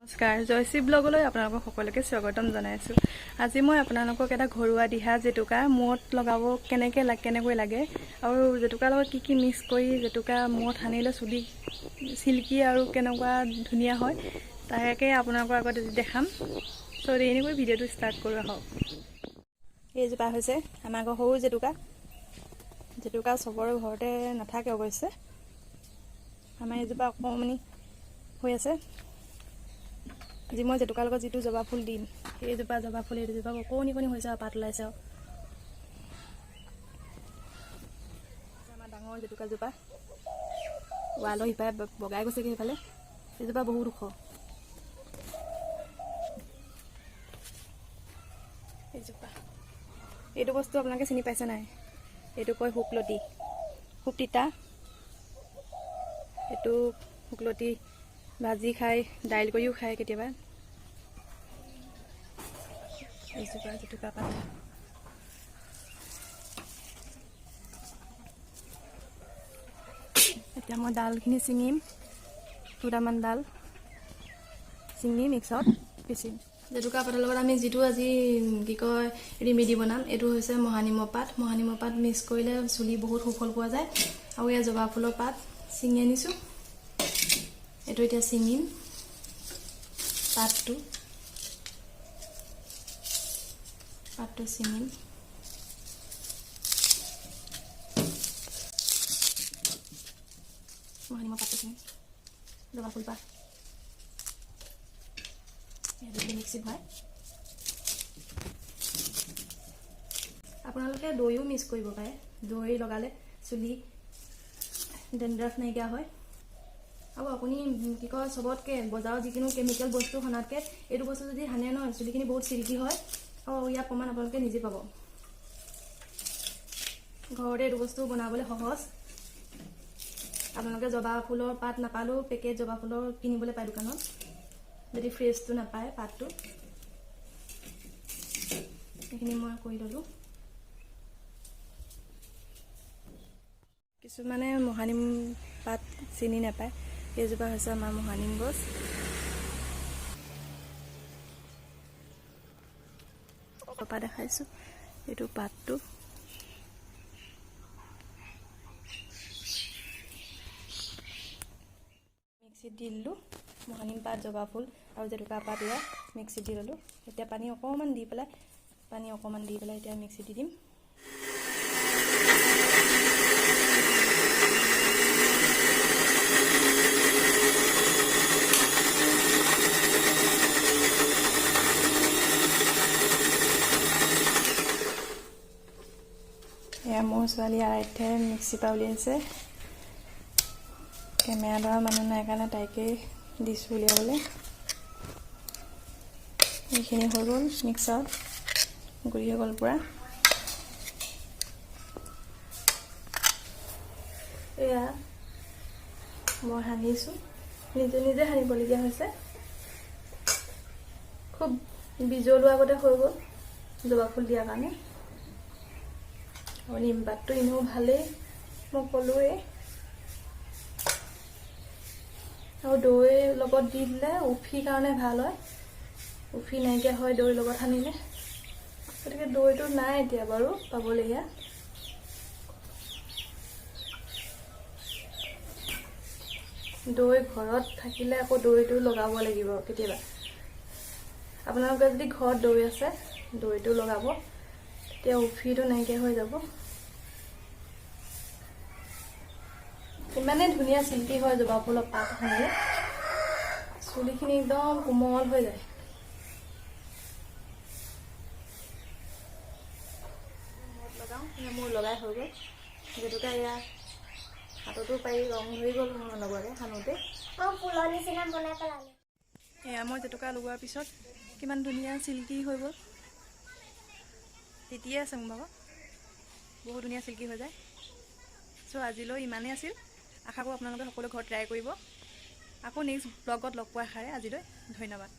নমস্কাৰ জয়শ্ৰী ব্লগলৈ আপোনালোকক সকলোকে স্বাগতম জনাইছো। আজি মই আপোনালোকক এটা ঘৰুৱা দিহা জেতুকা মূৰত লগাব কেনেকৈ লাগে আৰু জেতুকাৰ লগত কি মিক্স কৰি জেতুকা মূৰত সানিলে চুলি সিল্কি আৰু কেনেকুৱা ধুনীয়া হয় তাকে আপোনালোকৰ আগত দেখাম। সো এনেকৈ ভিডিঅ'টো ষ্টাৰ্ট কৰোঁ আহক। এইজোপা হৈছে আমাৰ ঘৰৰ সৰু জেতুকা চবৰে ঘৰতে নাথাকে অৱশ্যে। আমাৰ এইজোপা অকণমানি হৈ আছে। আজি মই জেতুকাৰ লগত যিটো জবা ফুল দিম এইজোপা জবা ফুল এইজোপা অকণি হৈছে আৰু পাত ওলাইছে। আমাৰ ডাঙৰ জেতুকাজোপা ৱালৰ সিপাৰে বগাই গৈছেগৈ সেইফালে। এইজোপা বহুত ওখ। এইজোপা এইটো বস্তু আপোনালোকে চিনি পাইছে নাই? এইটো কয় শুকলতি, খুব তিতা। এইটো শুকলতি ভাজি খায়, দাইল কৰিও খায় কেতিয়াবা। এইজোপা জেতুকা পাত এতিয়া মই ডালখিনি ছিঙিম। দুটামান ডাল ছিঙি মিক্সত পিচিম। জেতুকা পাতৰ লগত আমি যিটো আজি কি কয় ৰিমেডি বনাম এইটো হৈছে মহানিমৰ পাত। মহানিমৰ পাত মিক্স কৰিলে চুলি বহুত সুফল পোৱা যায়। আৰু এয়া জবা ফুলৰ পাত ছিঙি আনিছোঁ। এইটো এতিয়া ছিঙিম পাতটো ছিঙিম। মহানিমৰ পাতটো ছিঙিম। জবা ফুল পাত মিক্সিত ভৰাই আপোনালোকে দৈও মিক্স কৰিব পাৰে। দৈ লগালে চুলি ডেণ্ড্ৰাফ নাইকিয়া হয়। আৰু আপুনি কি কয় চবতকৈ বজাৰত যিকোনো কেমিকেল বস্তু সনাতকৈ এইটো বস্তু যদি সানে নহয় চুলিখিনি বহুত চিল্কি হয়। আৰু ইয়াৰ প্ৰমাণ আপোনালোকে নিজে পাব। ঘৰতে এইটো বস্তু বনাবলৈ সহজ। আপোনালোকে জবা ফুলৰ পাত নাপালেও পেকেট জবা ফুলৰ কিনিবলৈ পায় দোকানত, যদি ফ্ৰেছটো নাপায় পাতটো। এইখিনি মই কৰি ল'লোঁ। কিছুমানে মহানিম পাত চিনি নাপায়। এইজোপা হৈছে আমাৰ মহানিম গছ। কপা দেখাইছোঁ এইটো পাতটো। মিক্সিত দি দিলোঁ। মহানিম পাত, জবা ফুল আৰু জেতুকা পাত এয়া মিক্সিত দি ল'লোঁ। এতিয়া পানী অকণমান দি পেলাই এতিয়া মিক্সিত দি দিম। এয়া মোৰ ছোৱালী আৰাধ্যে মিক্সি পৰা উলিয়াইছে। কেমেৰা ধৰা মানুহ নাই কাৰণে তাইকেই দিছোঁ উলিয়াবলৈ। এইখিনি হৈ গ'ল মিক্সাৰত, গুড়ি হৈ গ'ল পূৰা। এয়া মই সানিছোঁ, নিজে সানিবলগীয়া হৈছে। খুব বিজলুৱা আগতে হৈ গ'ল জবা ফুল দিয়াৰ কাৰণে। আৰু নিম পাতটো এনেও ভালেই, মই ক'লোৱেই। আৰু দৈ লগত দি দিলে উফিৰ কাৰণে ভাল হয়। উফি নাইকিয়া হয় দৈৰ লগত সানিলে। গতিকে দৈটো নাই এতিয়া বাৰু পাবলগীয়া। দৈ ঘৰত থাকিলে আকৌ দৈটো লগাব লাগিব কেতিয়াবা। আপোনালোকে যদি ঘৰত দৈ আছে দৈটো লগাব, তেতিয়া উফিটো নাইকিয়া হৈ যাব। ইমানেই ধুনীয়া চিল্কি হয় জবা ফুলৰ পাত সানিলে, চুলিখিনি একদম কোমল হৈ যায়। মূৰত লগাওঁ, মোৰ লগাই হৈ গ'ল। জেতুকা এয়া হাততো পাৰি ৰং ধৰি গ'ল মোৰ লগতে সানোতে। ফুলৰ নিচিনা বনাই পেলালে। এয়া মই জেতুকা লগোৱাৰ পিছত কিমান ধুনীয়া চিল্কি হৈ গ'ল। তেতিয়াই আছে মোৰ ভাগৰ বহুত ধুনীয়া চিল্কি হৈ যায়। চ' আজিলৈ ইমানেই আছিল। আশা কৰোঁ আপোনালোকে সকলো ঘৰত ট্ৰাই কৰিব। আকৌ নেক্সট ব্লগত লগ পোৱাৰ আশাৰে আজিলৈ ধন্যবাদ।